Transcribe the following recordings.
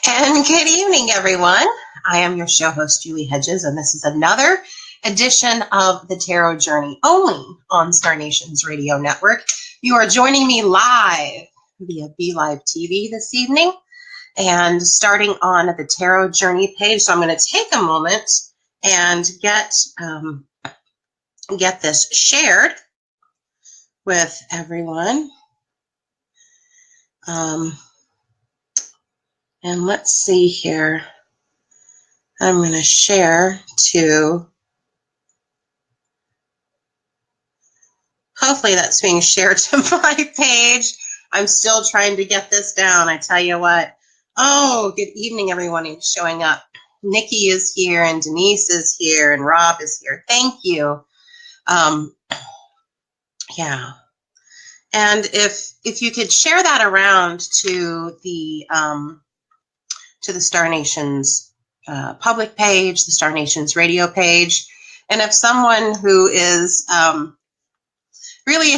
And good evening, everyone. I am your show host, Julie Hedges, and this is another edition of the Tarot Journey, only on Star Nations Radio Network. You are joining me live via BeLive TV this evening, and starting on the Tarot Journey page. So I'm going to take a moment and get this shared with everyone. And let's see here. I'm going to share to, hopefully that's being shared to my page. I'm still trying to get this down. I tell you what. Oh, good evening, everyone who's showing up. Nikki is here, and Denise is here, and Rob is here. Thank you. Yeah. And if you could share that around to the Star Nations public page, the Star Nations radio page. And if someone who is really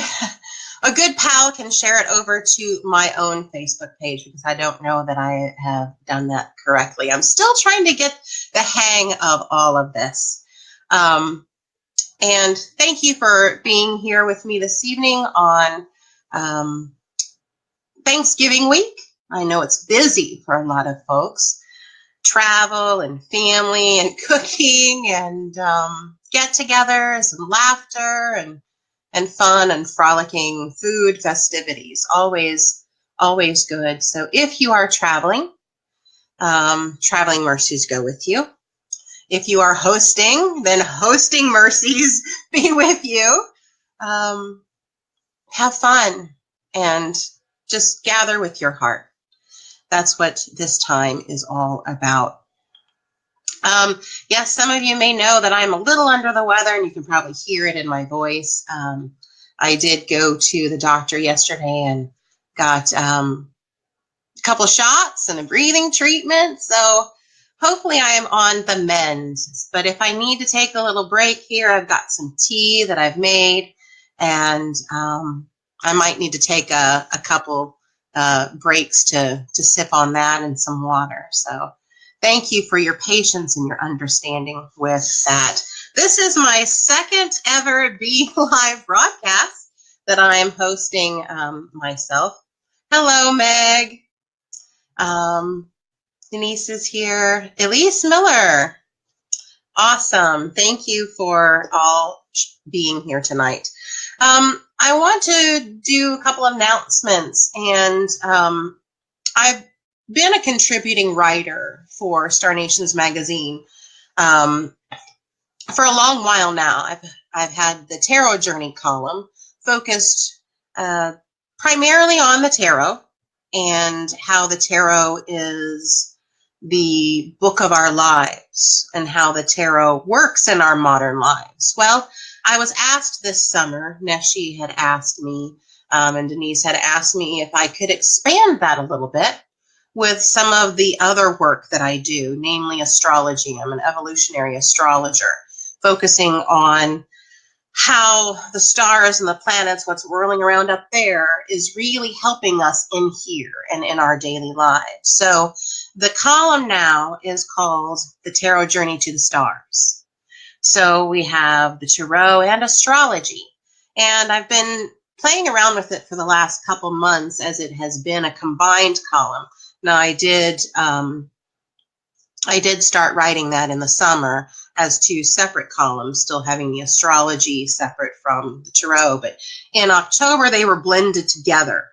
a good pal can share it over to my own Facebook page, because I don't know that I have done that correctly. I'm still trying to get the hang of all of this. And thank you for being here with me this evening on Thanksgiving week. I know it's busy for a lot of folks. Travel and family and cooking and get-togethers and laughter and fun and frolicking food festivities. Always good. So if you are traveling, traveling mercies go with you. If you are hosting, then hosting mercies be with you. Have fun and just gather with your heart. That's what this time is all about. Yes, some of you may know that I'm a little under the weather, and you can probably hear it in my voice. I did go to the doctor yesterday and got a couple shots and a breathing treatment. So hopefully I am on the mend. But if I need to take a little break here, I've got some tea that I've made, and I might need to take a couple breaks to sip on that and some water. So thank you for your patience and your understanding with that. This is my second ever BeLive broadcast that I am hosting myself. Hello, Meg. Denise is here. Elise Miller. Awesome. Thank you for all being here tonight. I want to do a couple of announcements, and I've been a contributing writer for Star Nations magazine for a long while now. I've had the Tarot Journey column focused primarily on the tarot and how the tarot is the book of our lives and how the tarot works in our modern lives. Well, I was asked this summer, Neshi had asked me, and Denise had asked me if I could expand that a little bit with some of the other work that I do, namely astrology. I'm an evolutionary astrologer, focusing on how the stars and the planets, what's whirling around up there, is really helping us in here and in our daily lives. So the column now is called The Tarot Journey to the Stars. So we have the tarot and astrology. And I've been playing around with it for the last couple months as it has been a combined column. Now I did start writing that in the summer as two separate columns, still having the astrology separate from the tarot. But in October, they were blended together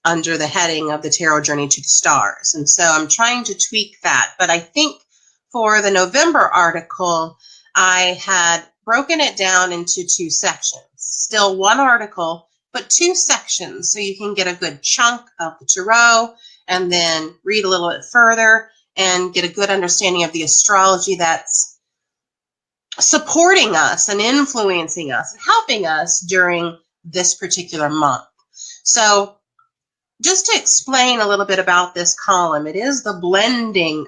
under the heading of the Tarot Journey to the Stars. And so I'm trying to tweak that. But I think for the November article, I had broken it down into two sections. Still one article, but two sections, so you can get a good chunk of the tarot and then read a little bit further and get a good understanding of the astrology that's supporting us and influencing us and helping us during this particular month. So just to explain a little bit about this column, it is the blending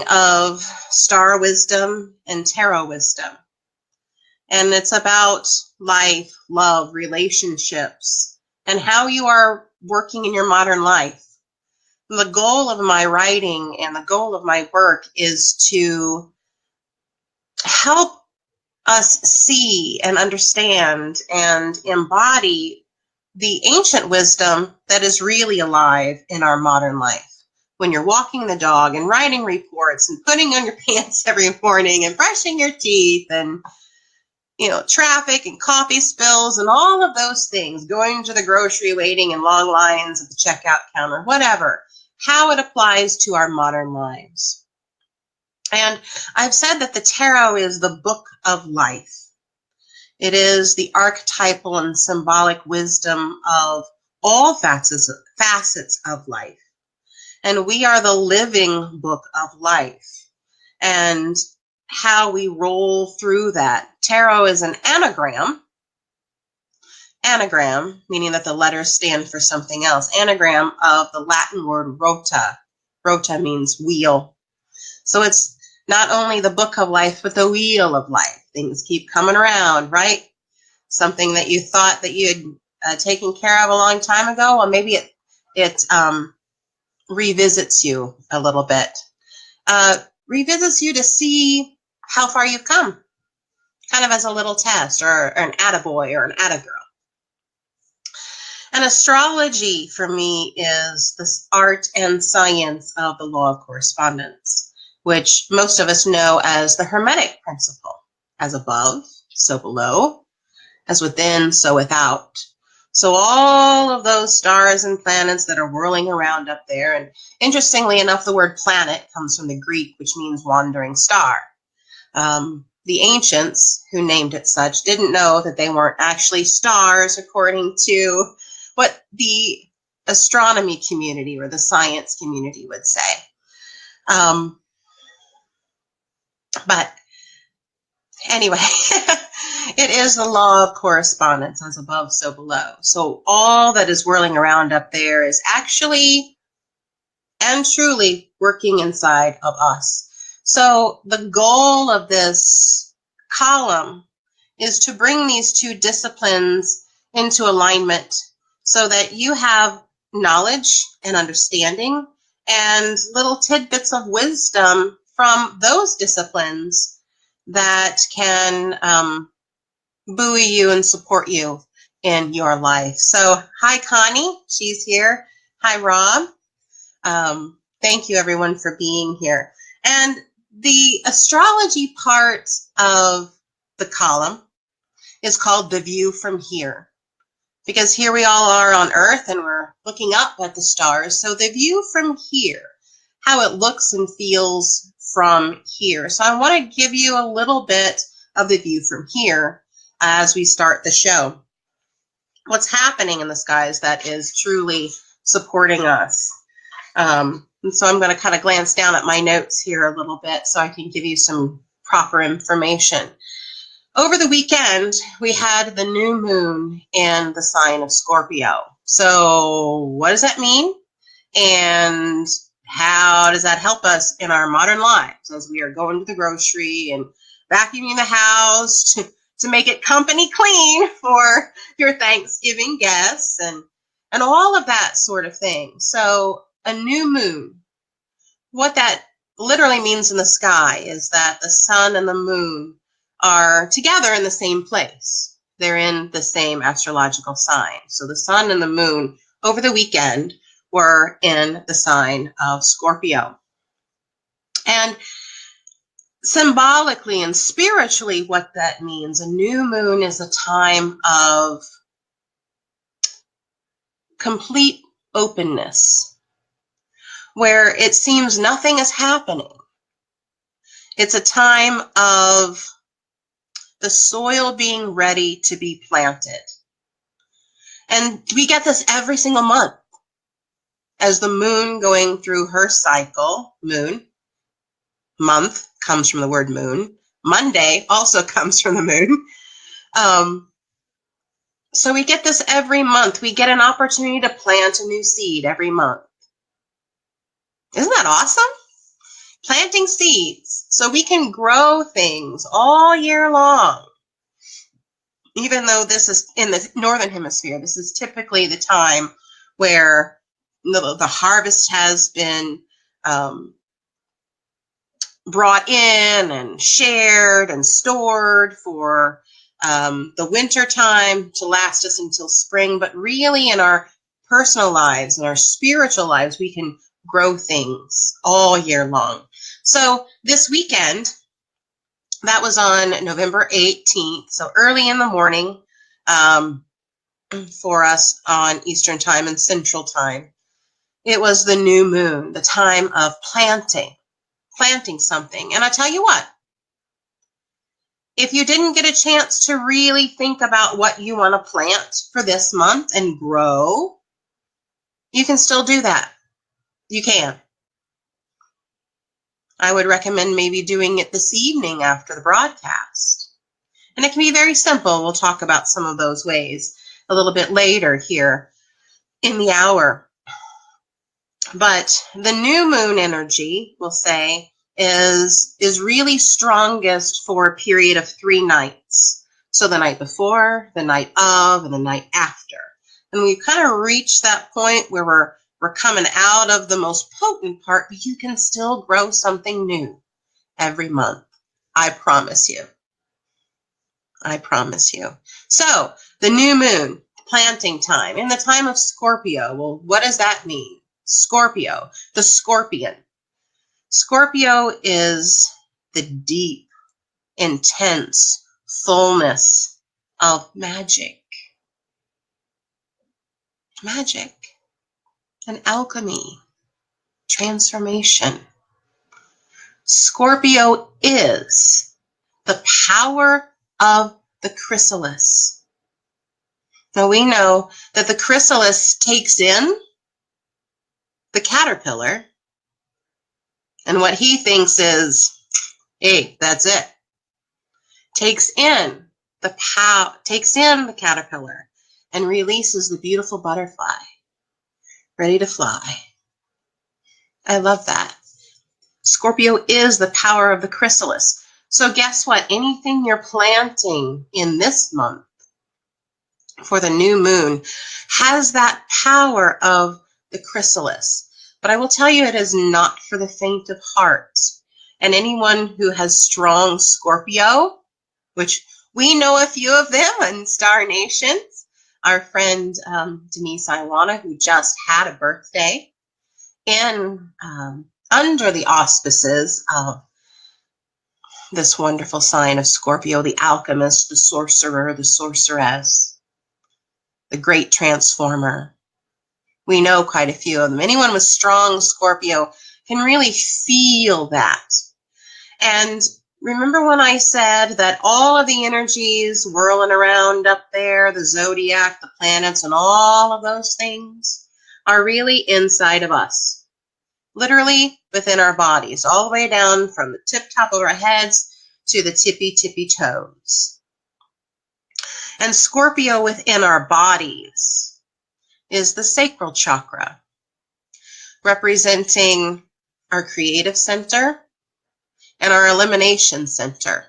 of star wisdom and tarot wisdom. And it's about life, love, relationships, and how you are working in your modern life. The goal of my writing and the goal of my work is to help us see and understand and embody the ancient wisdom that is really alive in our modern life. When you're walking the dog and writing reports and putting on your pants every morning and brushing your teeth and traffic and coffee spills and all of those things, going to the grocery, waiting in long lines at the checkout counter, whatever, how it applies to our modern lives. And I've said that the tarot is the book of life. It is the archetypal and symbolic wisdom of all facets of life. And we are the living book of life. And how we roll through that. Tarot is an anagram. Anagram, meaning that the letters stand for something else. Anagram of the Latin word rota. Rota means wheel. So it's not only the book of life, but the wheel of life. Things keep coming around, right? Something that you thought that you had taken care of a long time ago, well, maybe it revisits you a little bit. Revisits you to see how far you've come, kind of as a little test, or an attaboy or an attagirl. And astrology for me is this art and science of the law of correspondence, which most of us know as the Hermetic principle, as above, so below, as within, so without. So all of those stars and planets that are whirling around up there, and interestingly enough, the word planet comes from the Greek, which means wandering star. The ancients who named it such didn't know that they weren't actually stars according to what the astronomy community or the science community would say. But anyway, it is the law of correspondence, as above, so below. So all that is whirling around up there is actually and truly working inside of us. So the goal of this column is to bring these two disciplines into alignment so that you have knowledge and understanding and little tidbits of wisdom from those disciplines that can buoy you and support you in your life. So hi, Connie. She's here. Hi, Rob. Thank you, everyone, for being here. And the astrology part of the column is called The View from Here, because here we all are on Earth and we're looking up at the stars. So the view from here, how it looks and feels from here. So I want to give you a little bit of the view from here as we start the show. What's happening in the skies that is truly supporting us. And so I'm going to kind of glance down at my notes here a little bit so I can give you some proper information. Over the weekend, we had the new moon in the sign of Scorpio. So what does that mean? And how does that help us in our modern lives as we are going to the grocery and vacuuming the house to make it company clean for your Thanksgiving guests and all of that sort of thing. So a new moon, what that literally means in the sky is that the sun and the moon are together in the same place. They're in the same astrological sign. So the sun and the moon over the weekend were in the sign of Scorpio. And symbolically and spiritually, what that means, a new moon is a time of complete openness, where it seems nothing is happening. It's a time of the soil being ready to be planted. And we get this every single month as the moon going through her cycle. Moon, month comes from the word moon. Monday also comes from the moon. So we get this every month. We get an opportunity to plant a new seed every month. Isn't that awesome? Planting seeds so we can grow things all year long. even though this is in the northern hemisphere, this is typically the time where the harvest has been brought in and shared and stored for the winter time to last us until spring. But really in our personal lives and our spiritual lives, we can grow things all year long. So this weekend, that was on November 18th, so early in the morning for us on Eastern Time and Central Time. It was the new moon, the time of planting something. And I tell you what, if you didn't get a chance to really think about what you want to plant for this month and grow, you can still do that. You can. I would recommend maybe doing it this evening after the broadcast. And it can be very simple. We'll talk about some of those ways a little bit later here in the hour. But the new moon energy, we'll say, is really strongest for a period of 3 nights. So the night before, the night of, and the night after. And we've kind of reached that point where we're coming out of the most potent part, but you can still grow something new every month. I promise you. I promise you. So the new moon, planting time, in the time of Scorpio. Well, what does that mean? Scorpio, the scorpion. Scorpio is the deep, intense fullness of magic. Magic and alchemy, transformation. Scorpio is the power of the chrysalis. Now we know that the chrysalis takes in the caterpillar, and what he thinks is, hey, that's it. Takes in the caterpillar and releases the beautiful butterfly, ready to fly. I love that. Scorpio is the power of the chrysalis. So guess what? Anything you're planting in this month for the new moon has that power of the chrysalis. But I will tell you, it is not for the faint of heart. And anyone who has strong Scorpio, which we know a few of them in Star Nations, our friend Denise Iwana, who just had a birthday, and under the auspices of this wonderful sign of Scorpio, the alchemist, the sorcerer, the sorceress, the great transformer. We know quite a few of them. Anyone with strong Scorpio can really feel that. And remember when I said that all of the energies whirling around up there, the zodiac, the planets, and all of those things are really inside of us. Literally within our bodies, all the way down from the tip top of our heads to the tippy toes. And Scorpio within our bodies is the sacral chakra, representing our creative center and our elimination center.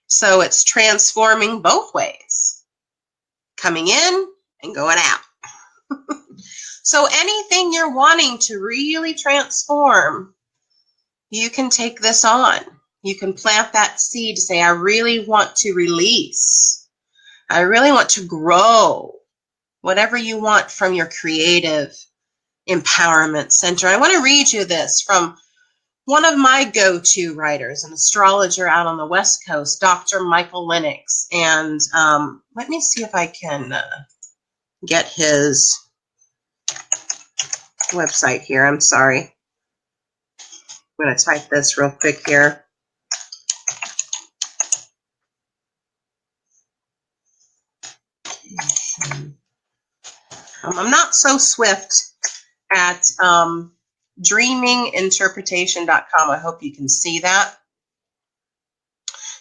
So it's transforming both ways, coming in and going out. So anything you're wanting to really transform, you can take this on. You can plant that seed to say, I really want to release. I really want to grow. Whatever you want from your creative empowerment center. I want to read you this from one of my go-to writers, an astrologer out on the West Coast, Dr. Michael Lennox. And let me see if I can get his website here. I'm sorry. I'm going to type this real quick here. I'm not so swift at dreaminginterpretation.com. I hope you can see that,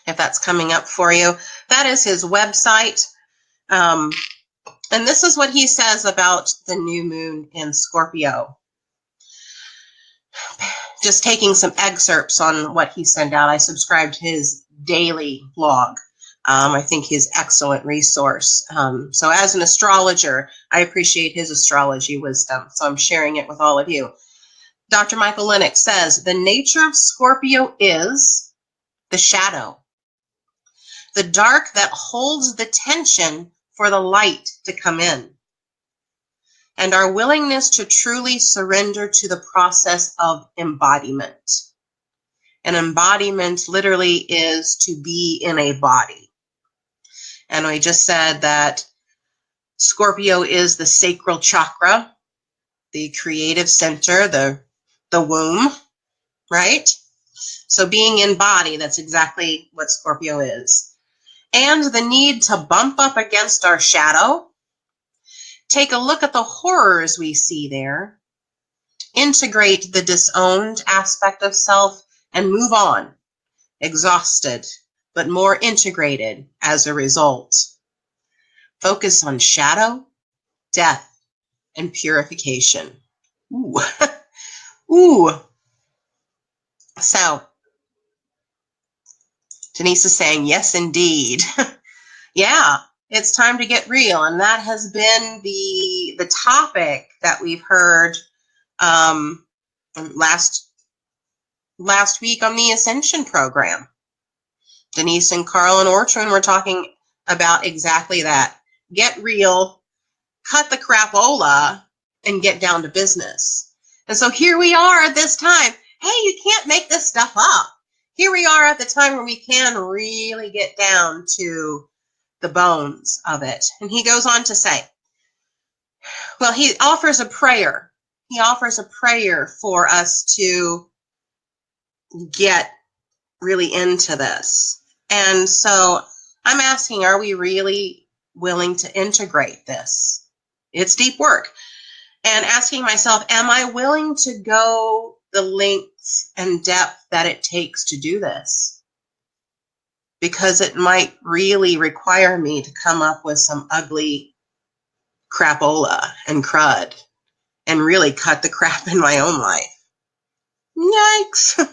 if that's coming up for you. That is his website. And this is what he says about the new moon in Scorpio. Just taking some excerpts on what he sent out. I subscribed to his daily blog. I think he's an excellent resource. So as an astrologer, I appreciate his astrology wisdom. So I'm sharing it with all of you. Dr. Michael Lennox says, the nature of Scorpio is the shadow, the dark that holds the tension for the light to come in, and our willingness to truly surrender to the process of embodiment. And embodiment literally is to be in a body. And we just said that Scorpio is the sacral chakra, the creative center, the womb, right? So being in body, that's exactly what Scorpio is. And the need to bump up against our shadow, take a look at the horrors we see there, integrate the disowned aspect of self, and move on, exhausted, but more integrated as a result. Focus on shadow, death, and purification. Ooh. Ooh. So, Denise is saying, yes, indeed. Yeah, it's time to get real. And that has been the topic that we've heard last week on the Ascension program. Denise and Carl and Ortrun were talking about exactly that. Get real, cut the crapola, and get down to business. And so here we are at this time. Hey, you can't make this stuff up. Here we are at the time where we can really get down to the bones of it. And he goes on to say, well, he offers a prayer. He offers a prayer for us to get really into this. And so I'm asking, are we really willing to integrate this? It's deep work. And asking myself, am I willing to go the lengths and depth that it takes to do this? Because it might really require me to come up with some ugly crapola and crud and really cut the crap in my own life. Yikes.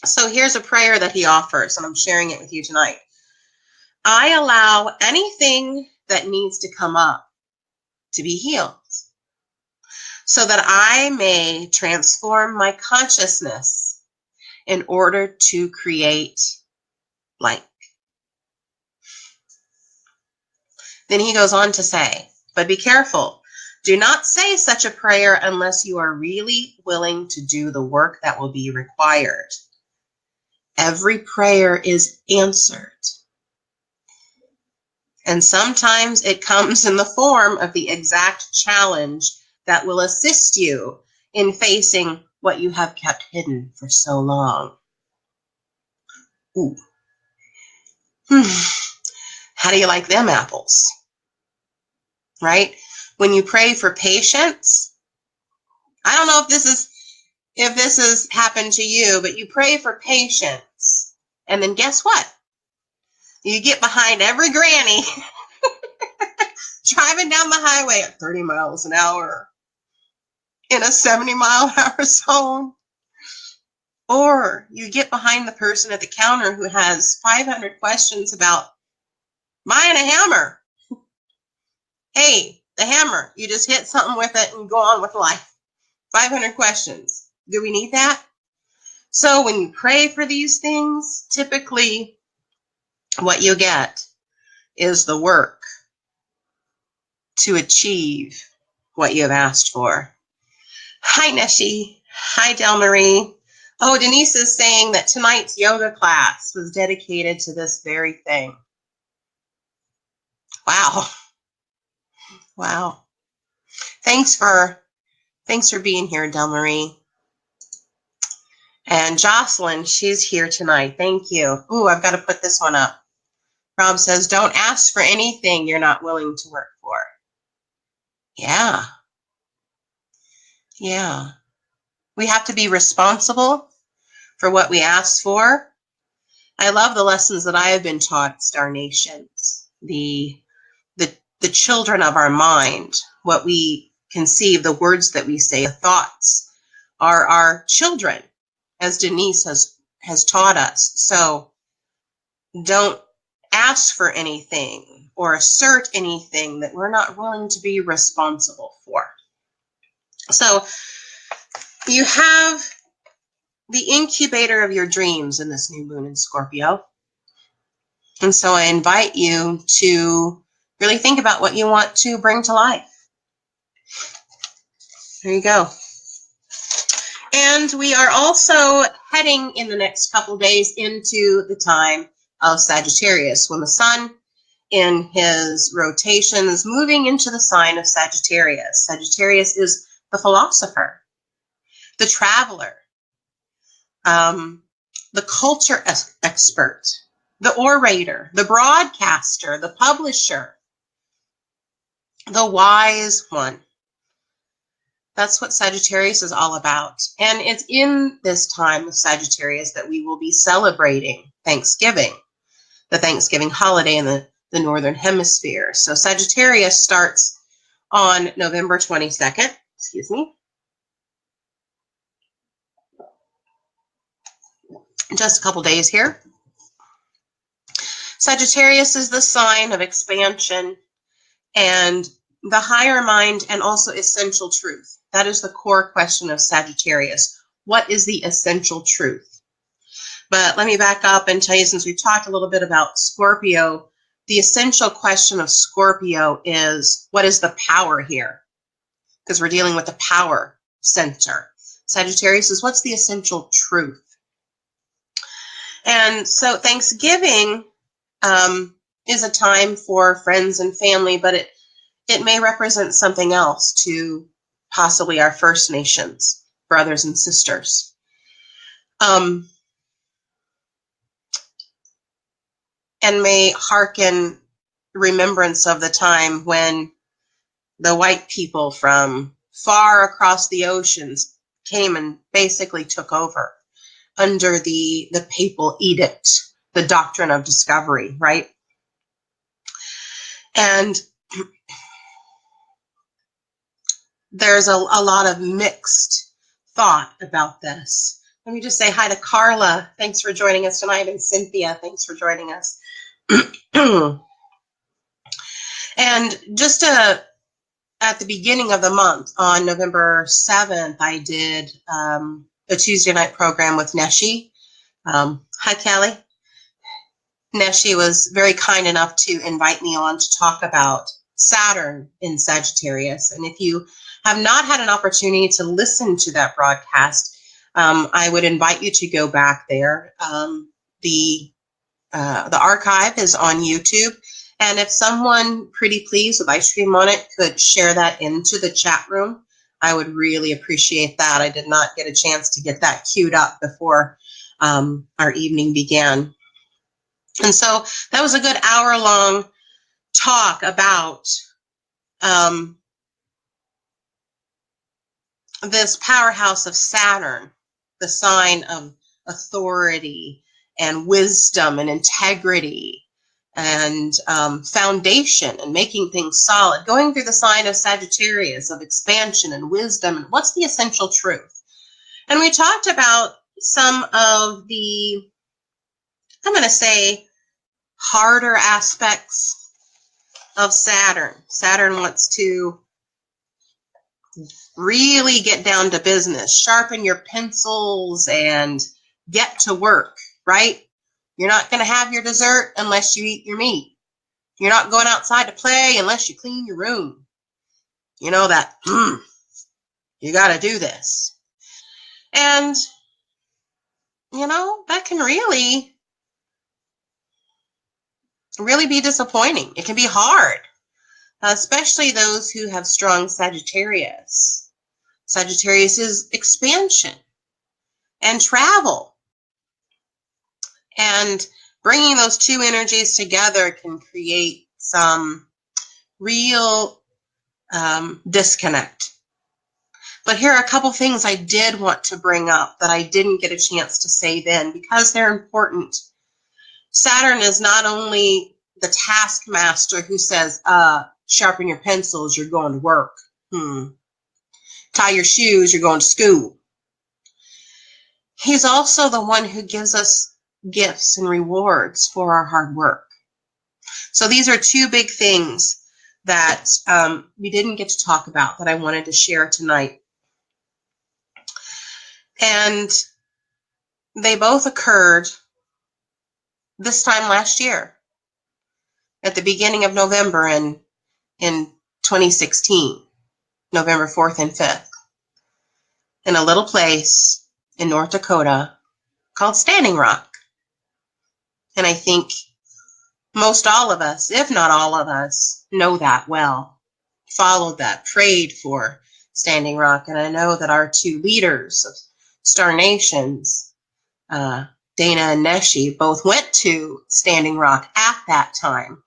So here's a prayer that he offers, and I'm sharing it with you tonight. I allow anything that needs to come up to be healed, so that I may transform my consciousness in order to create blank. Then he goes on to say, but be careful. Do not say such a prayer unless you are really willing to do the work that will be required. Every prayer is answered. And sometimes it comes in the form of the exact challenge that will assist you in facing what you have kept hidden for so long. Ooh. How do you like them apples? Right? When you pray for patience, I don't know if this has happened to you, but you pray for patience, and then guess what? You get behind every granny driving down the highway at 30 miles an hour in a 70-mile-an-hour zone. Or you get behind the person at the counter who has 500 questions about buying a hammer. Hey, the hammer, you just hit something with it and go on with life. 500 questions. Do we need that? So when you pray for these things, typically what you get is the work to achieve what you have asked for. Hi, Neshi. Hi, Del Marie. Oh, Denise is saying that tonight's yoga class was dedicated to this very thing. Wow. Wow. Thanks for being here, Del Marie. And Jocelyn, she's here tonight. Thank you. Ooh, I've got to put this one up. Rob says, don't ask for anything you're not willing to work for. Yeah. Yeah. We have to be responsible for what we ask for. I love the lessons that I have been taught, Star Nations. The children of our mind, what we conceive, the words that we say, the thoughts are our children, as Denise has taught us. So don't ask for anything or assert anything that we're not willing to be responsible for. So you have the incubator of your dreams in this new moon in Scorpio. And so I invite you to really think about what you want to bring to life. There you go. And we are also heading in the next couple days into the time of Sagittarius, when the sun in his rotation is moving into the sign of Sagittarius. Sagittarius is the philosopher, the traveler, the culture expert, the orator, the broadcaster, the publisher, the wise one. That's what Sagittarius is all about. And it's in this time of Sagittarius that we will be celebrating Thanksgiving, the Thanksgiving holiday in the Northern Hemisphere. So Sagittarius starts on November 22nd, just a couple days here. Sagittarius is the sign of expansion and the higher mind, and also essential truth. That is the core question of Sagittarius. What is the essential truth? But let me back up and tell you, since we've talked a little bit about Scorpio, the essential question of Scorpio is, what is the power here? Because we're dealing with the power center. Sagittarius is, what's the essential truth? And so Thanksgiving is a time for friends and family, but it may represent something else to possibly our First Nations brothers and sisters. And may hearken remembrance of the time when the white people from far across the oceans came and basically took over under the papal edict, the doctrine of discovery, right? And there's a lot of mixed thought about this. Let me just say hi to Carla. Thanks for joining us tonight. And Cynthia, thanks for joining us. And just at the beginning of the month, on November 7th, I did a Tuesday night program with Neshi. Hi, Kelly. Neshi was very kind enough to invite me on to talk about Saturn in Sagittarius. And if you have not had an opportunity to listen to that broadcast, I would invite you to go back there. The archive is on YouTube. And if someone pretty please with ice cream on it could share that into the chat room, I would really appreciate that. I did not get a chance to get that queued up before our evening began. And so that was a good hour-long talk about this powerhouse of Saturn, the sign of authority and wisdom and integrity and foundation and making things solid, going through the sign of Sagittarius of expansion and wisdom, and what's the essential truth. And we talked about some of the, I'm going to say, harder aspects of Saturn. Saturn wants to really get down to business, sharpen your pencils and get to work, right? You're not going to have your dessert unless you eat your meat. You're not going outside to play unless you clean your room. You know that, you got to do this. And, you know, that can really be disappointing. It can be hard, especially those who have strong Sagittarius. Sagittarius is expansion and travel. And bringing those two energies together can create some real disconnect. But here are a couple things I did want to bring up that I didn't get a chance to say then because they're important. Saturn is not only the taskmaster who says, sharpen your pencils, you're going to work. Tie your shoes, you're going to school. He's also the one who gives us gifts and rewards for our hard work. So these are two big things that we didn't get to talk about that I wanted to share tonight. And they both occurred this time last year, at the beginning of November in 2016, November 4th and 5th, in a little place in North Dakota called Standing Rock. And I think most all of us, if not all of us, know that well, followed that, prayed for Standing Rock. And I know that our two leaders of Star Nations, Dana and Neshi, both went to Standing Rock at that time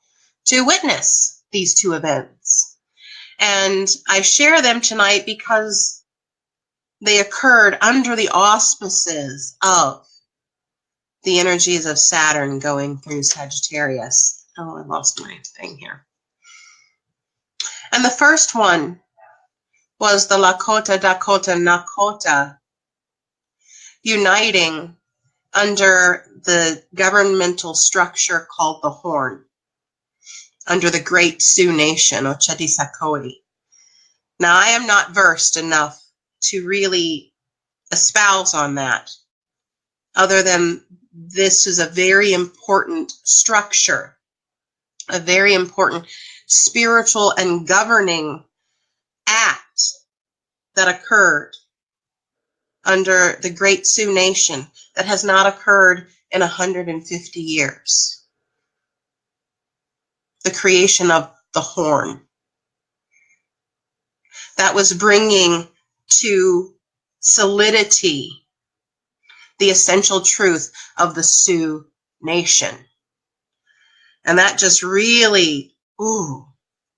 to witness these two events. And I share them tonight because they occurred under the auspices of the energies of Saturn going through Sagittarius. Oh, I lost my thing here. And the first one was the Lakota, Dakota, Nakota uniting under the governmental structure called the Horn, under the Great Sioux Nation, Ochetisacoe. Now, I am not versed enough to really espouse on that, other than this is a very important structure, a very important spiritual and governing act that occurred under the Great Sioux Nation that has not occurred in 150 years. The creation of the Horn. That was bringing to solidity the essential truth of the Sioux Nation. And that just really,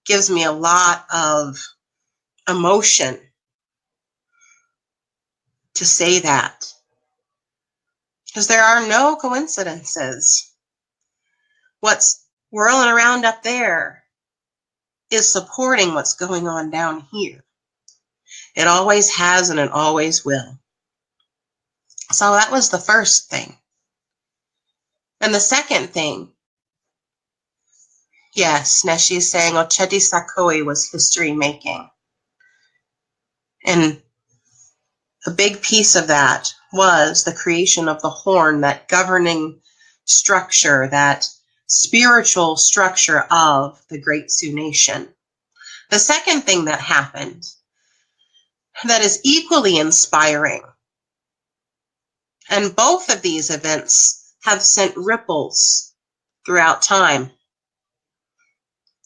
gives me a lot of emotion to say that. Because there are no coincidences. What's whirling around up there is supporting what's going on down here. It always has and it always will. So that was the first thing. And the second thing, yes, Neshi is saying Ochetisacoe was history making. And a big piece of that was the creation of the Horn, that governing structure, that spiritual structure of the Great Sioux Nation. The second thing that happened that is equally inspiring, and both of these events have sent ripples throughout time.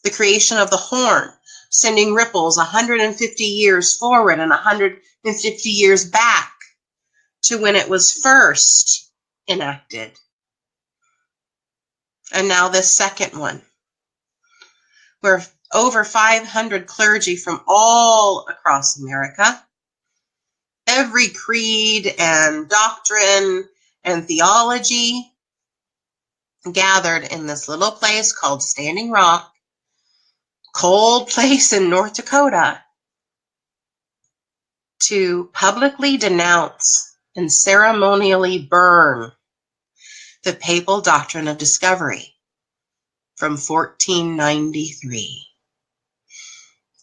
The creation of the Horn, sending ripples 150 years forward and 150 years back to when it was first enacted. And now this second one, where over 500 clergy from all across America, every creed and doctrine and theology, gathered in this little place called Standing Rock, cold place in North Dakota, to publicly denounce and ceremonially burn the papal doctrine of discovery from 1493.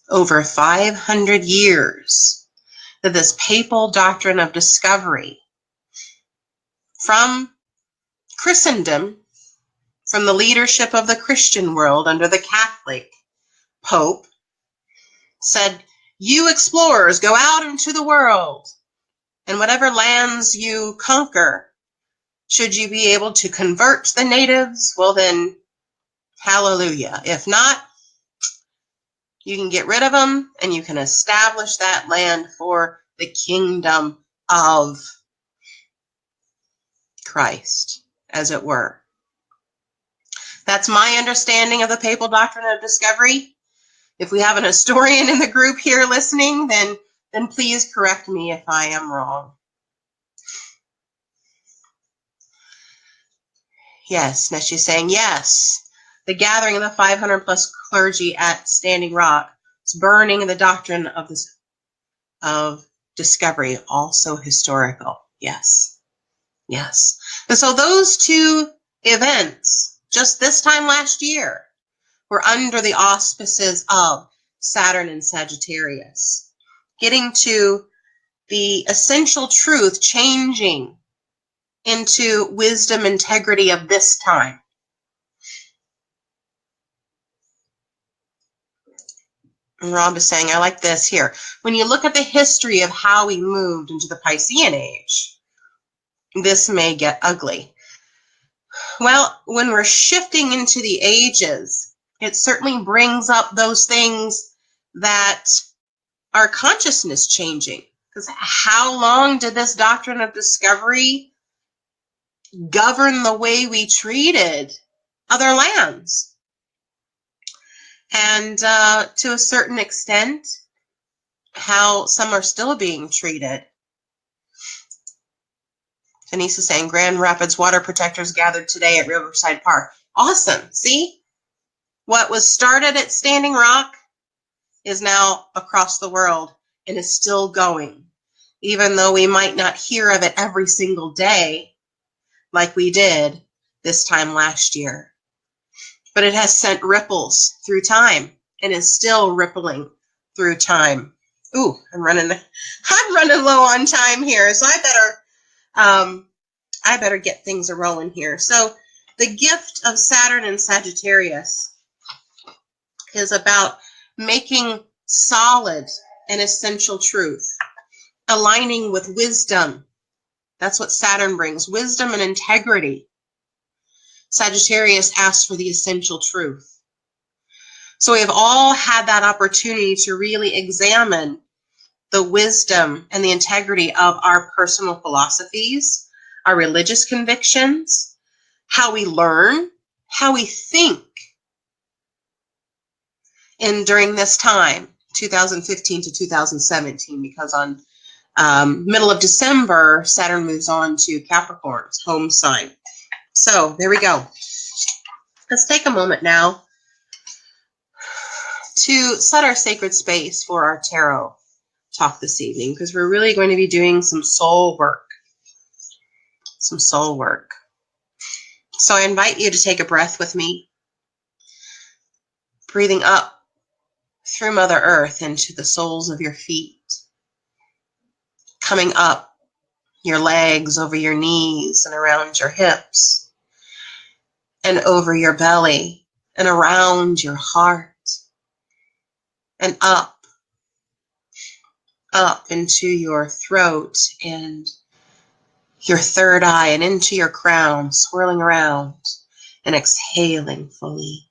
Over 500 years that this papal doctrine of discovery from Christendom, from the leadership of the Christian world under the Catholic Pope, said, you explorers go out into the world, and whatever lands you conquer, should you be able to convert the natives, well then, hallelujah. If not, you can get rid of them and you can establish that land for the kingdom of Christ, as it were. That's my understanding of the papal doctrine of discovery. If we have an historian in the group here listening, then please correct me if I am wrong. Yes, Neshi's saying yes. The gathering of the 500 plus clergy at Standing Rock is burning the doctrine of discovery, also historical. Yes, yes. And so those two events, just this time last year, We're under the auspices of Saturn and Sagittarius, getting to the essential truth, changing into wisdom, integrity of this time. And Rob is saying, I like this here. When you look at the history of how we moved into the Piscean age, this may get ugly. Well, when we're shifting into the ages, it certainly brings up those things that are consciousness changing. Because how long did this doctrine of discovery govern the way we treated other lands? And to a certain extent, how some are still being treated. Denise is saying Grand Rapids water protectors gathered today at Riverside Park. Awesome. See? What was started at Standing Rock is now across the world and is still going, even though we might not hear of it every single day like we did this time last year. But it has sent ripples through time and is still rippling through time. Ooh, I'm running low on time here, so I better get things a rolling here. So the gift of Saturn and Sagittarius is about making solid and essential truth, aligning with wisdom. That's what Saturn brings, wisdom and integrity. Sagittarius asks for the essential truth. So we have all had that opportunity to really examine the wisdom and the integrity of our personal philosophies, our religious convictions, how we learn, how we think. And during this time, 2015 to 2017, because on middle of December, Saturn moves on to Capricorn's home sign. So there we go. Let's take a moment now to set our sacred space for our tarot talk this evening, because we're really going to be doing some soul work. Some soul work. So I invite you to take a breath with me, breathing up through Mother Earth into the soles of your feet, coming up your legs, over your knees and around your hips, and over your belly and around your heart, and up into your throat and your third eye and into your crown, swirling around and exhaling fully.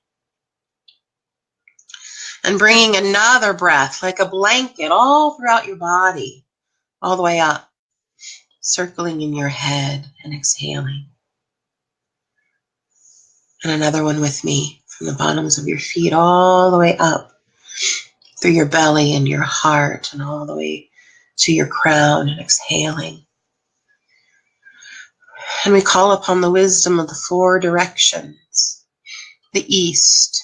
And bringing another breath like a blanket all throughout your body, all the way up, circling in your head and exhaling. And another one with me from the bottoms of your feet all the way up through your belly and your heart and all the way to your crown and exhaling. And we call upon the wisdom of the four directions: the east,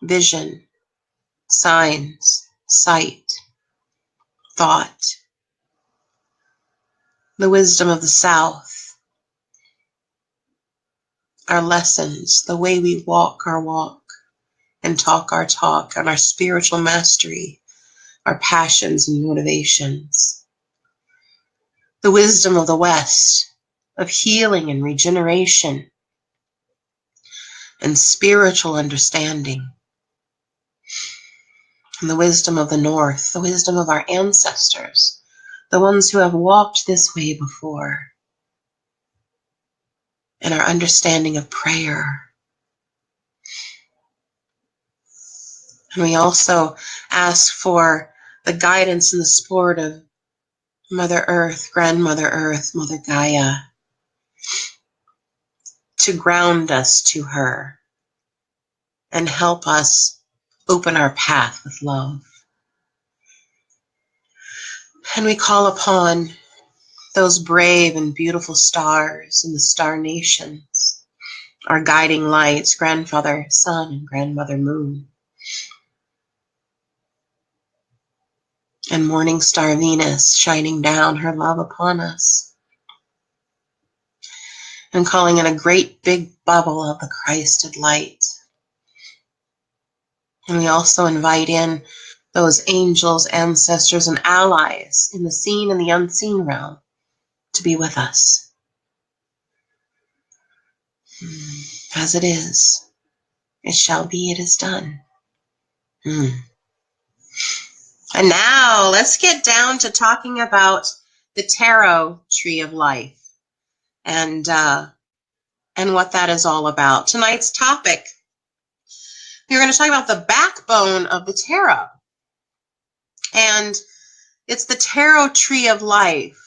vision, signs, sight, thought; the wisdom of the south, our lessons, the way we walk our walk and talk our talk, and our spiritual mastery, our passions and motivations; the wisdom of the west, of healing and regeneration and spiritual understanding; and the wisdom of the north, the wisdom of our ancestors, the ones who have walked this way before, and our understanding of prayer. And we also ask for the guidance and the support of Mother Earth, Grandmother Earth, Mother Gaia, to ground us to her and help us open our path with love. And we call upon those brave and beautiful stars in the star nations, our guiding lights, Grandfather Sun and Grandmother Moon, and Morning Star Venus, shining down her love upon us, and calling in a great big bubble of the Christed light And we also invite in those angels, ancestors, and allies in the seen and the unseen realm to be with us. As it is, it shall be, it is done. And now let's get down to talking about the tarot tree of life and what that is all about. Tonight's topic, we're going to talk about the backbone of the tarot. And it's the tarot tree of life,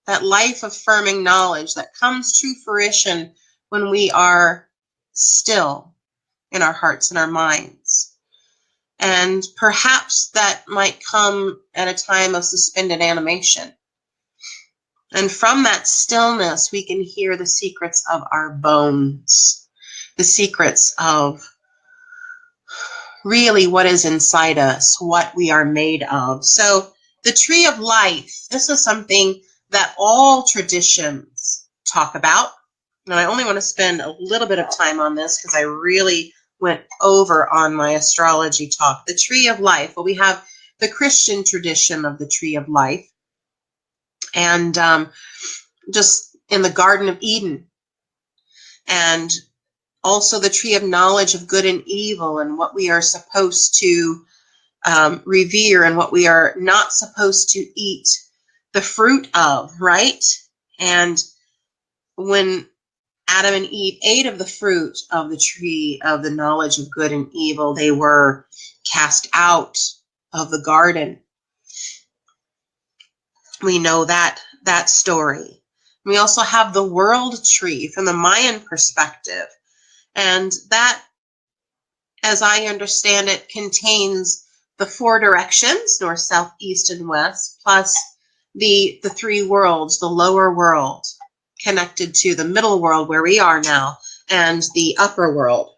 that life-affirming knowledge that comes to fruition when we are still in our hearts and our minds. And perhaps that might come at a time of suspended animation. And from that stillness, we can hear the secrets of our bones, the secrets of really what is inside us, what we are made of. So the tree of life, this is something that all traditions talk about. And I only want to spend a little bit of time on this because I really went over on my astrology talk. The tree of life. Well, we have the Christian tradition of the tree of life. And just in the Garden of Eden. And also the tree of knowledge of good and evil and what we are supposed to revere and what we are not supposed to eat the fruit of, right? And when Adam and Eve ate of the fruit of the tree of the knowledge of good and evil, they were cast out of the garden. We know that story. We also have the world tree from the Mayan perspective. And that, as I understand it, contains the 4 directions, north, south, east, and west, plus the 3 worlds, the lower world, connected to the middle world where we are now, and the upper world.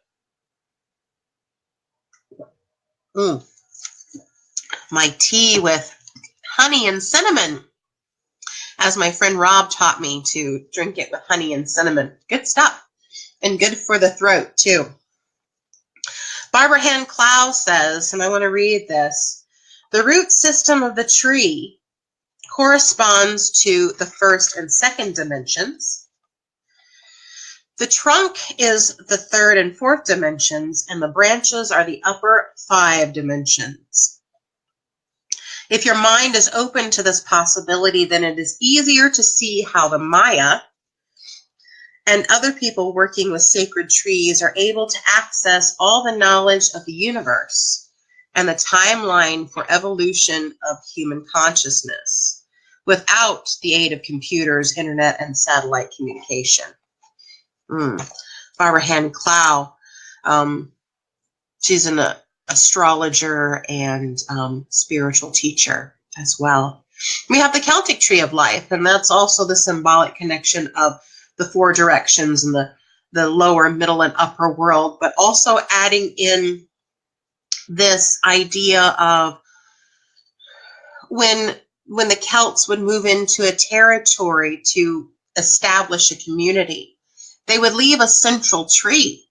My tea with honey and cinnamon, as my friend Rob taught me to drink it with honey and cinnamon. Good stuff, and good for the throat too. Barbara Hand Clow says, and I want to read this, the root system of the tree corresponds to the first and second dimensions. The trunk is the third and fourth dimensions, and the branches are the upper 5 dimensions. If your mind is open to this possibility, then it is easier to see how the Maya and other people working with sacred trees are able to access all the knowledge of the universe and the timeline for evolution of human consciousness without the aid of computers, internet, and satellite communication. Barbara Hand Clow, she's an astrologer and spiritual teacher as well. We have the Celtic tree of life, and that's also the symbolic connection of the 4 directions and the lower, middle, and upper world, but also adding in this idea of when the Celts would move into a territory to establish a community, they would leave a central tree.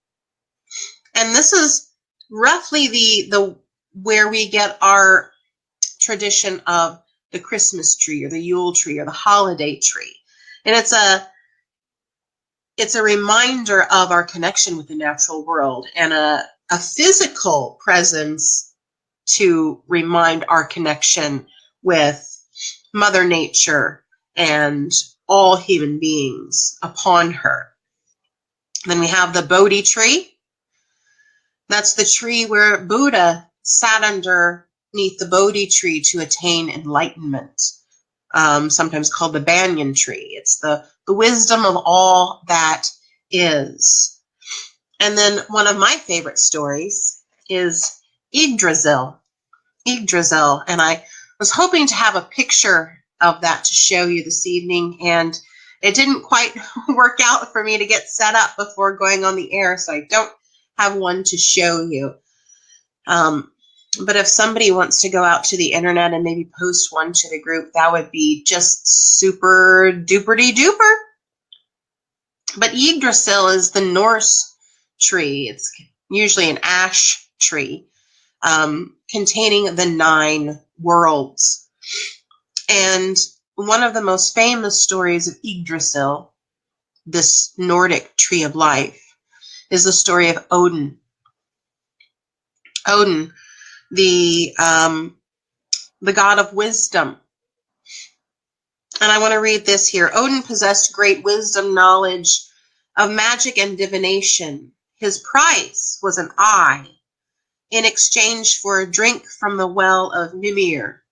And this is roughly the where we get our tradition of the Christmas tree or the Yule tree or the holiday tree. And it's a reminder of our connection with the natural world and a physical presence to remind our connection with Mother Nature and all human beings upon her. Then we have the Bodhi tree. That's the tree where Buddha sat underneath the Bodhi tree to attain enlightenment, sometimes called the banyan tree. It's the wisdom of all that is. And then one of my favorite stories is Yggdrasil. Yggdrasil, and I was hoping to have a picture of that to show you this evening, and it didn't quite work out for me to get set up before going on the air, so I don't have one to show you. But if somebody wants to go out to the internet and maybe post one to the group, that would be just super duper-de-duper. But Yggdrasil is the Norse tree. It's usually an ash tree. containing the 9 worlds. And one of the most famous stories of Yggdrasil, this Nordic tree of life, is the story of Odin. Odin, the god of wisdom. And I want to read this here. Odin possessed great wisdom, knowledge of magic and divination. His price was an eye in exchange for a drink from the well of Mimir.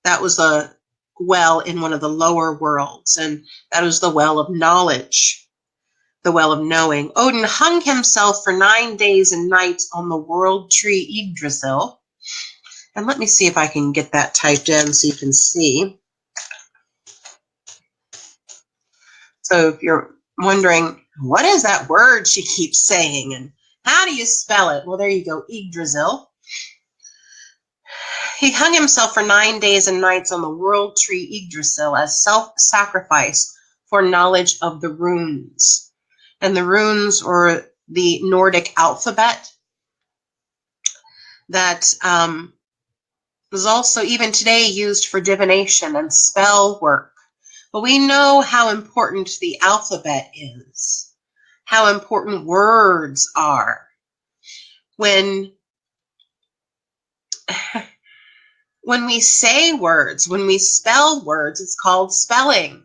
That was a well in one of the lower worlds, and that was the well of knowledge, the well of knowing. Odin hung himself for 9 days and nights on the world tree Yggdrasil. And let me see if I can get that typed in so you can see. So if you're wondering, what is that word she keeps saying and how do you spell it? Well, there you go, Yggdrasil. He hung himself for 9 days and nights on the world tree Yggdrasil as self-sacrifice for knowledge of the runes. And the runes, or the Nordic alphabet, that is also even today used for divination and spell work. But we know how important the alphabet is, how important words are. When we say words, when we spell words, it's called spelling.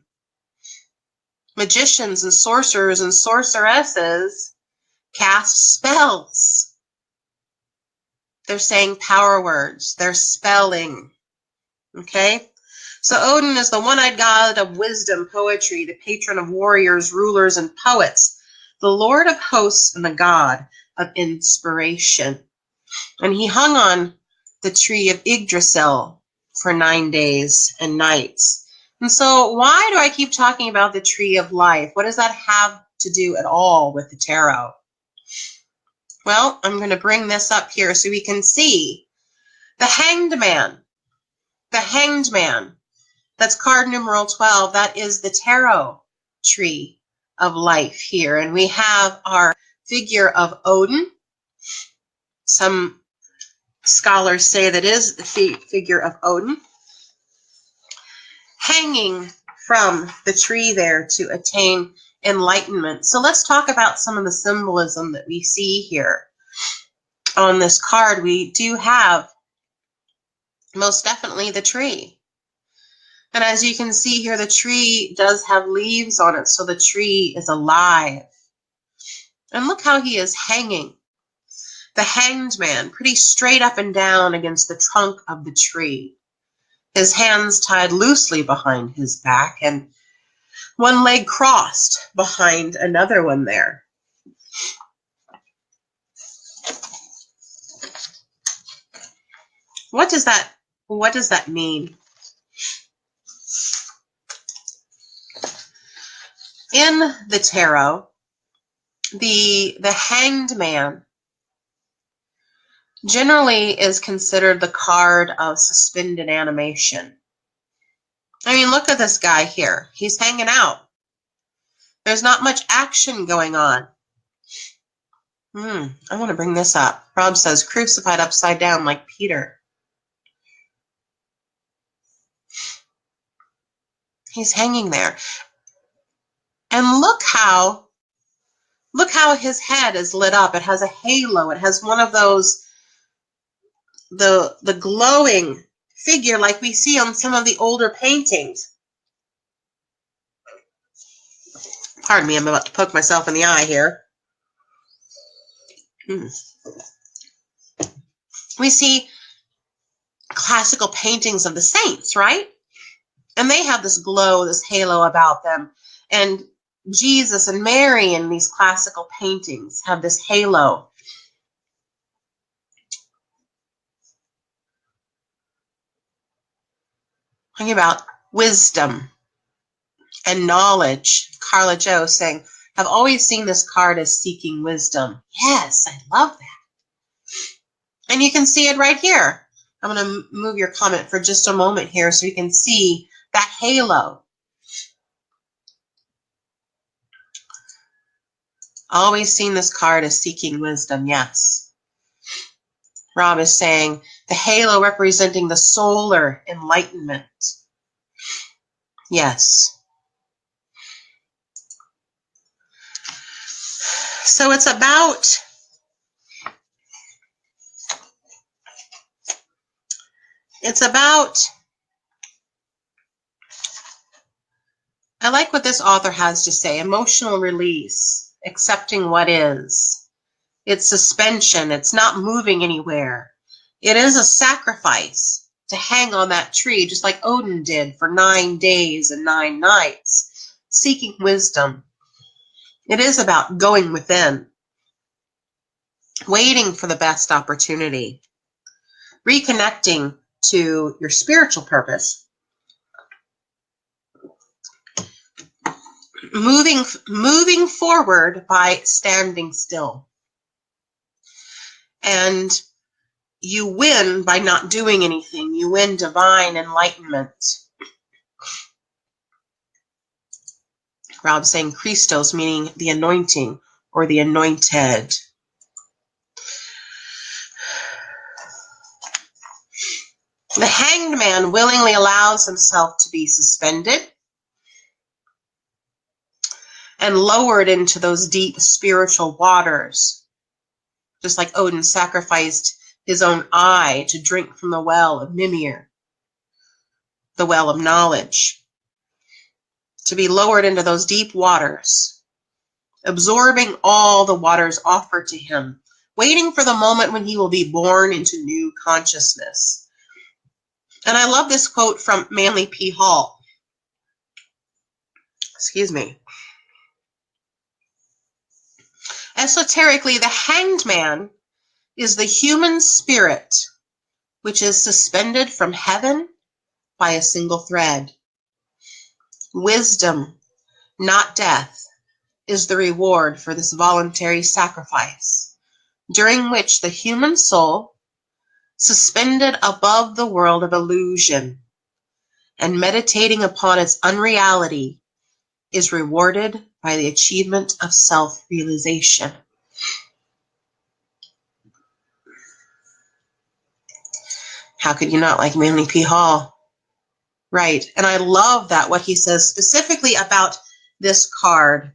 Magicians and sorcerers and sorceresses cast spells. They're saying power words. They're spelling. Okay? So Odin is the one-eyed god of wisdom, poetry, the patron of warriors, rulers, and poets, the lord of hosts and the god of inspiration. And he hung on the tree of Yggdrasil for 9 days and nights. And so why do I keep talking about the tree of life? What does that have to do at all with the tarot? Well, I'm going to bring this up here so we can see the Hanged Man. The Hanged Man. That's card numeral 12. That is the tarot tree of life here. And we have our figure of Odin. Some scholars say that is the figure of Odin, hanging from the tree there to attain enlightenment. So let's talk about some of the symbolism that we see here. On this card, we do have most definitely the tree. And as you can see here, the tree does have leaves on it, so the tree is alive. And look how he is hanging. The Hanged Man, pretty straight up and down against the trunk of the tree. His hands tied loosely behind his back and one leg crossed behind another one there. What does that mean? In the tarot, the Hanged Man generally is considered the card of suspended animation. I mean, look at this guy here. He's hanging out. There's not much action going on. I want to bring this up. Rob says, crucified upside down like Peter. He's hanging there. And look how his head is lit up. It has a halo. It has one of those, the glowing figure like we see on some of the older paintings. Pardon me, I'm about to poke myself in the eye here. We see classical paintings of the saints, right? And they have this glow, this halo about them. And Jesus and Mary in these classical paintings have this halo. Talking about wisdom and knowledge. Carla Joe saying, I've always seen this card as seeking wisdom. Yes, I love that. And you can see it right here. I'm going to move your comment for just a moment here so you can see that halo. Always seen this card as seeking wisdom, yes. Rob is saying the halo representing the solar enlightenment. Yes. So it's about I like what this author has to say, emotional release, accepting what is. It's suspension. It's not moving anywhere. It is a sacrifice to hang on that tree, just like Odin did for 9 days and 9 nights, seeking wisdom. It is about going within, waiting for the best opportunity, reconnecting to your spiritual purpose, moving forward by standing still. And you win by not doing anything. You win divine enlightenment. Rob's saying Christos, meaning the anointing or the anointed. The hanged man willingly allows himself to be suspended and lowered into those deep spiritual waters, just like Odin sacrificed his own eye to drink from the well of Mimir, the well of knowledge, to be lowered into those deep waters, absorbing all the waters offered to him, waiting for the moment when he will be born into new consciousness. And I love this quote from Manly P. Hall. Excuse me. Esoterically, the hanged man is the human spirit which is suspended from heaven by a single thread. Wisdom, not death, is the reward for this voluntary sacrifice, during which the human soul, suspended above the world of illusion and meditating upon its unreality, is rewarded by the achievement of self-realization. How could you not like Manly P. Hall? Right. And I love that, what he says specifically about this card.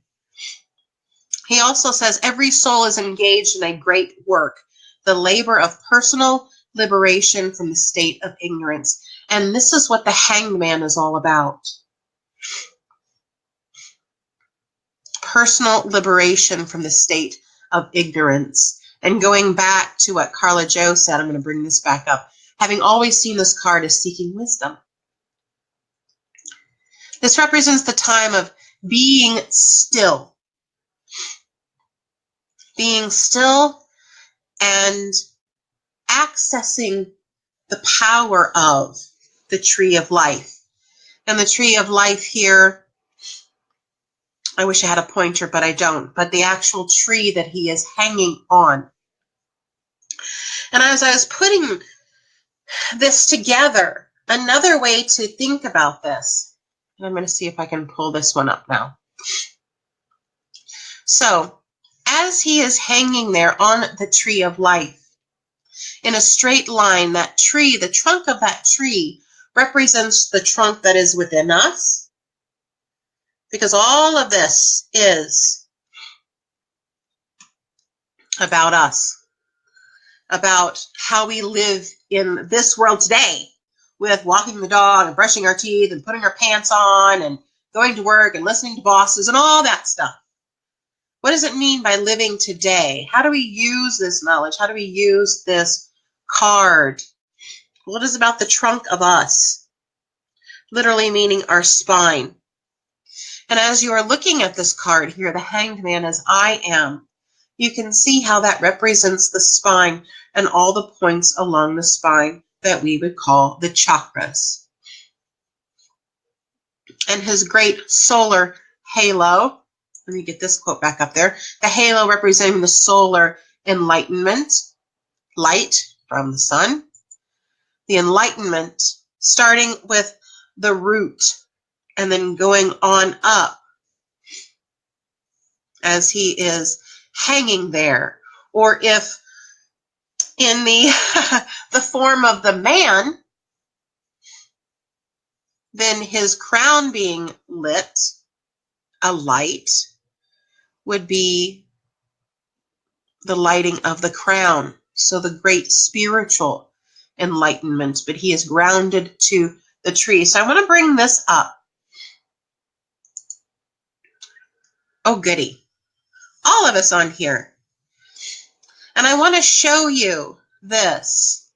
He also says every soul is engaged in a great work, the labor of personal liberation from the state of ignorance. And this is what the hanged man is all about. Personal liberation from the state of ignorance. And going back to what Carla Jo said, I'm going to bring this back up, having always seen this card as seeking wisdom. This represents the time of being still. Being still and accessing the power of the tree of life. And the tree of life here, I wish I had a pointer, but I don't, but the actual tree that he is hanging on. And as I was putting this together, another way to think about this, and I'm going to see if I can pull this one up now. So, as he is hanging there on the tree of life, in a straight line, that tree, the trunk of that tree, represents the trunk that is within us, because all of this is about us, about how we live in this world today, with walking the dog and brushing our teeth and putting our pants on and going to work and listening to bosses and all that stuff. What does it mean by living today? How do we use this knowledge? How do we use this card? What is about the trunk of us? Literally meaning our spine. And as you are looking at this card here, the hanged man as I am, you can see how that represents the spine and all the points along the spine that we would call the chakras. And his great solar halo, let me get this quote back up there, the halo representing the solar enlightenment, light from the sun, the enlightenment starting with the root and then going on up as he is hanging there. Or if in the, the form of the man, then his crown being lit, a light, would be the lighting of the crown. So the great spiritual enlightenment, but he is grounded to the tree. So I want to bring this up. Oh, goody. All of us on here. And I want to show you this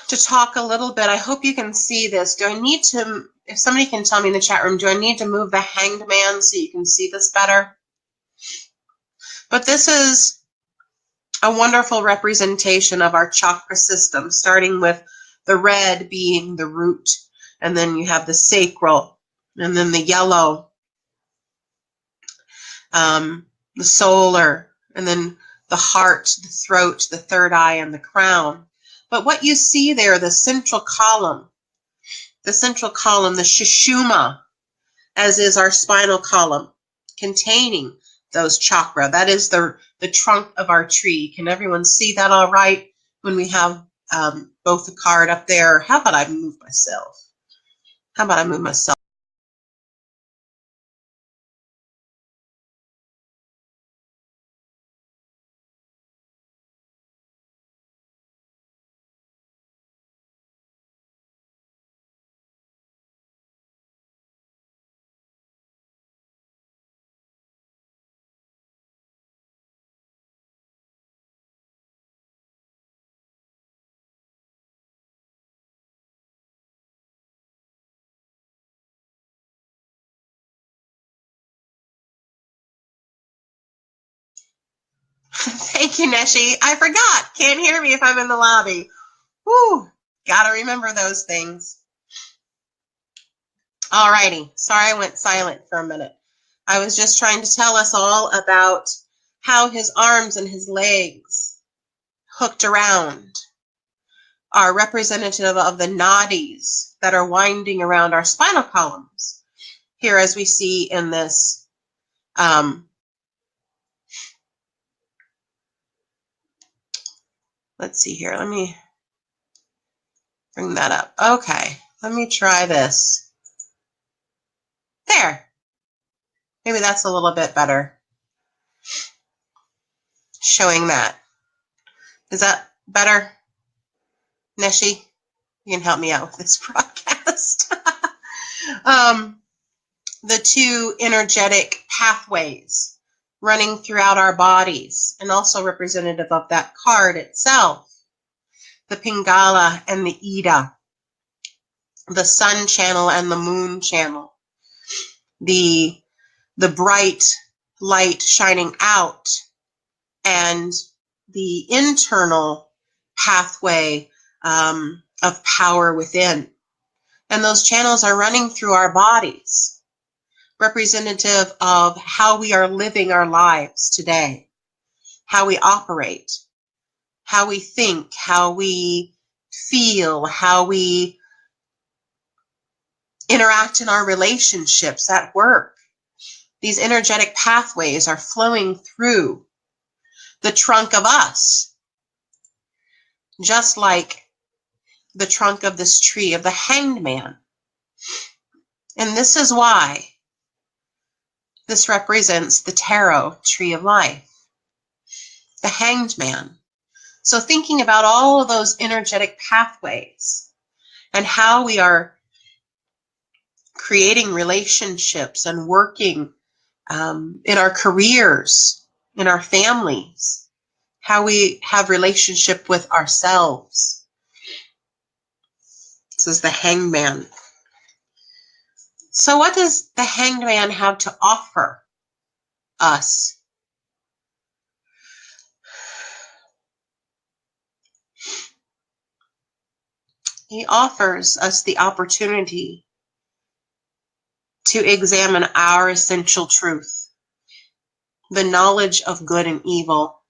to talk a little bit. I hope you can see this. Do I need to, if somebody can tell me in the chat room, do I need to move the Hanged Man so you can see this better? But this is a wonderful representation of our chakra system, starting with the red being the root, and then you have the sacral, and then the yellow, the solar, and then the heart, the throat, the third eye, and the crown. But what you see there, the central column, the Sushumna, as is our spinal column, containing those chakra. That is the trunk of our tree. Can everyone see that all right when we have both the card up there? How about I move myself? Thank you, Neshi. I forgot. Can't hear me if I'm in the lobby. Whew. Gotta remember those things. Alrighty. Sorry I went silent for a minute. I was just trying to tell us all about how his arms and his legs hooked around are representative of the nadis that are winding around our spinal columns. Here, as we see in this let's see here. Let me bring that up. Okay, let me try this. There. Maybe that's a little bit better. Showing that. Is that better? Neshi, you can help me out with this broadcast. The two energetic pathways running throughout our bodies, and also representative of that card itself. The Pingala and the Ida, the sun channel and the moon channel, the bright light shining out, and the internal pathway of power within. And those channels are running through our bodies, representative of how we are living our lives today, how we operate, how we think, how we feel, how we interact in our relationships at work. These energetic pathways are flowing through the trunk of us, just like the trunk of this tree of the Hanged Man. And this is why this represents the tarot tree of life, the Hanged Man. So thinking about all of those energetic pathways and how we are creating relationships and working in our careers, in our families, how we have relationship with ourselves. This is the Hanged Man. So what does the Hanged Man have to offer us? He offers us the opportunity to examine our essential truth, the knowledge of good and evil,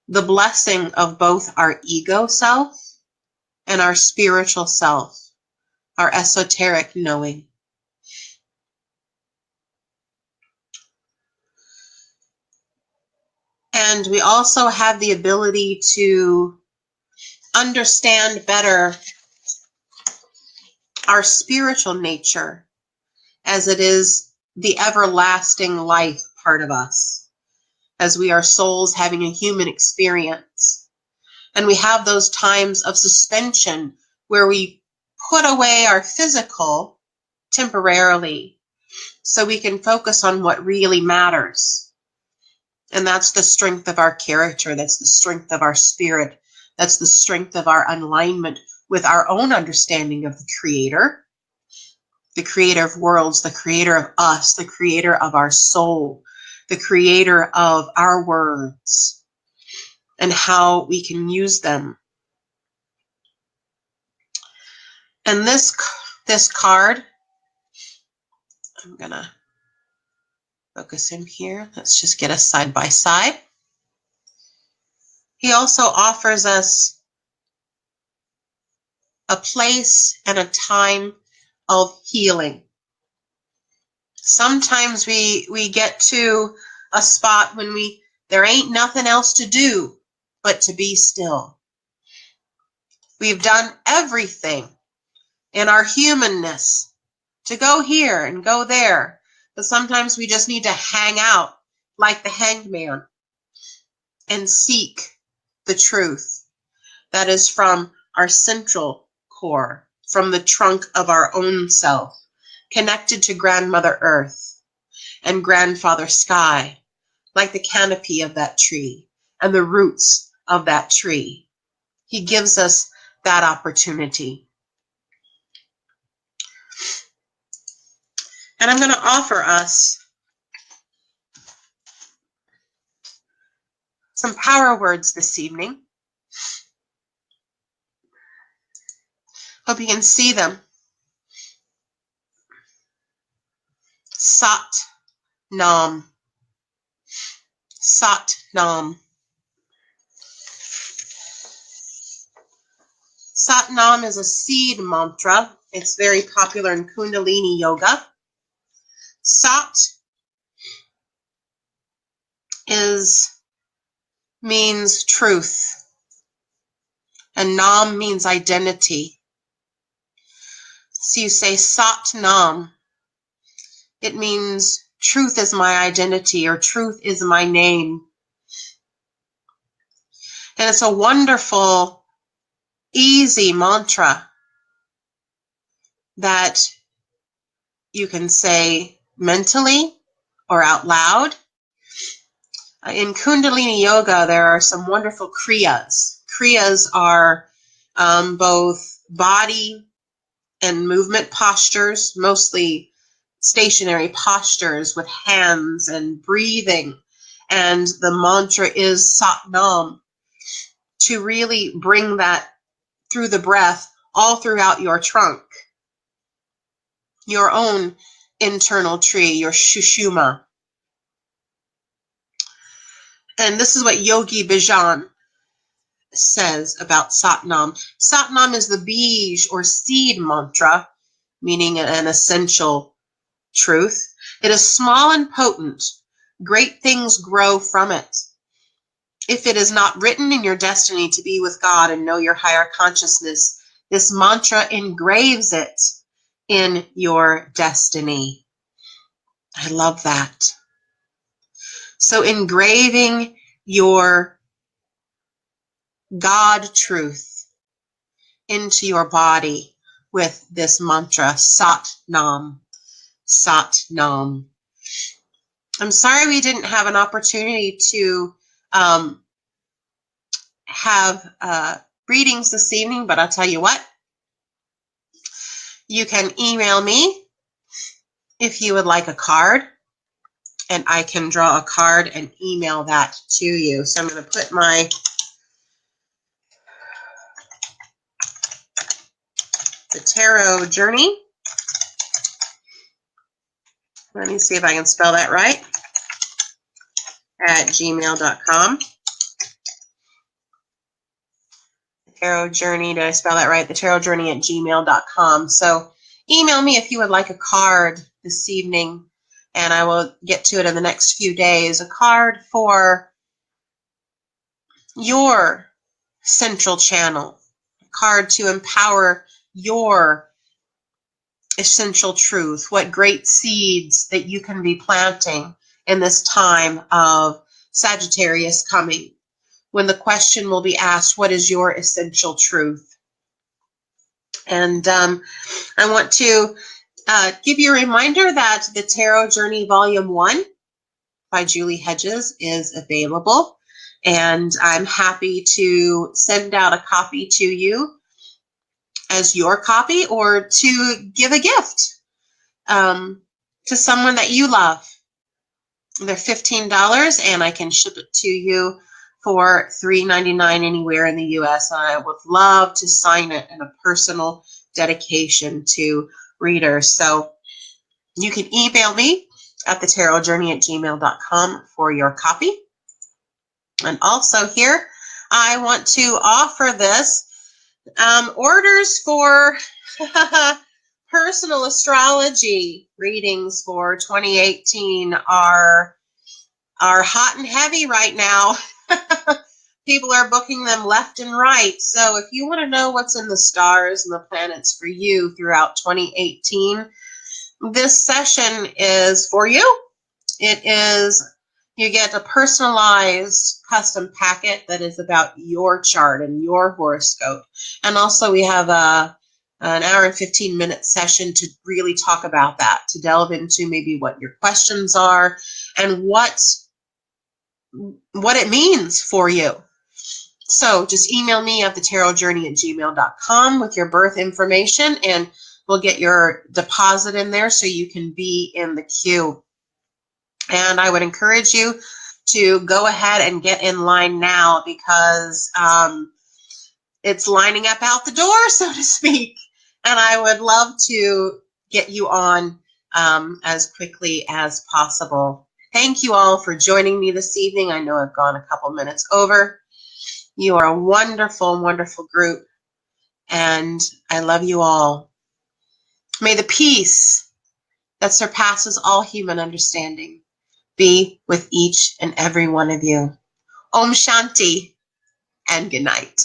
the blessing of both our ego self and our spiritual self, our esoteric knowing. And we also have the ability to understand better our spiritual nature, as it is the everlasting life part of us, as we are souls having a human experience. And we have those times of suspension where we put away our physical temporarily so we can focus on what really matters. And that's the strength of our character. That's the strength of our spirit. That's the strength of our alignment with our own understanding of the Creator of worlds, the creator of us, the creator of our soul, the creator of our words, and how we can use them. And this card, I'm going to focus him here. Let's just get us side by side. He also offers us a place and a time of healing. Sometimes we get to a spot when there ain't nothing else to do but to be still. We've done everything in our humanness to go here and go there, but sometimes we just need to hang out like the Hangman and seek the truth that is from our central core, from the trunk of our own self, connected to Grandmother Earth and Grandfather Sky, like the canopy of that tree and the roots of that tree. He gives us that opportunity. And I'm going to offer us some power words this evening. Hope you can see them. Sat Nam. Sat Nam. Sat Nam is a seed mantra. It's very popular in Kundalini yoga. Sat means truth, and Nam means identity. So you say Sat Nam. It means truth is my identity, or truth is my name. And it's a wonderful, easy mantra that you can say mentally or out loud. In Kundalini Yoga, there are some wonderful kriyas. Kriyas are both body and movement postures, mostly stationary postures with hands and breathing. And the mantra is Sat Nam, to really bring that through the breath all throughout your trunk, your own internal tree, your Shushuma. And this is what Yogi Bhajan says about Sat Nam. Sat Nam is the bij or seed mantra, meaning an essential truth. It is small and potent. Great things grow from it. If it is not written in your destiny to be with God and know your higher consciousness, this mantra engraves it in your destiny. I love that. So engraving your God truth into your body with this mantra, Sat Nam, Sat Nam. I'm sorry we didn't have an opportunity to have readings this evening, but I'll tell you what, you can email me if you would like a card, and I can draw a card and email that to you. So I'm going to put the Tarot Journey. Let me see if I can spell that right. At gmail.com. The Tarot Journey, did I spell that right? The Tarot Journey at gmail.com. So email me if you would like a card this evening, and I will get to it in the next few days. A card for your central channel, a card to empower your essential truth, what great seeds that you can be planting in this time of Sagittarius coming, when the question will be asked, what is your essential truth? And I want to give you a reminder that the Tarot Journey Volume 1 by Julie Hedges is available, and I'm happy to send out a copy to you as your copy, or to give a gift to someone that you love. They're $15, and I can ship it to you for $3.99 anywhere in the U.S. And I would love to sign it in a personal dedication to readers. So you can email me at thetarotjourney@gmail.com for your copy. And also here, I want to offer this. Orders for personal astrology readings for 2018 are hot and heavy right now. People are booking them left and right. So if you want to know what's in the stars and the planets for you throughout 2018, this session is for you. It is, you get a personalized custom packet that is about your chart and your horoscope. And also we have an hour and 15-minute session to really talk about that, to delve into maybe what your questions are and what it means for you. So just email me at thetarotjourney@gmail.com with your birth information, and we'll get your deposit in there so you can be in the queue. And I would encourage you to go ahead and get in line now, because it's lining up out the door, so to speak. And I would love to get you on as quickly as possible. Thank you all for joining me this evening. I know I've gone a couple minutes over. You are a wonderful, wonderful group, and I love you all. May the peace that surpasses all human understanding be with each and every one of you. Om Shanti, and good night.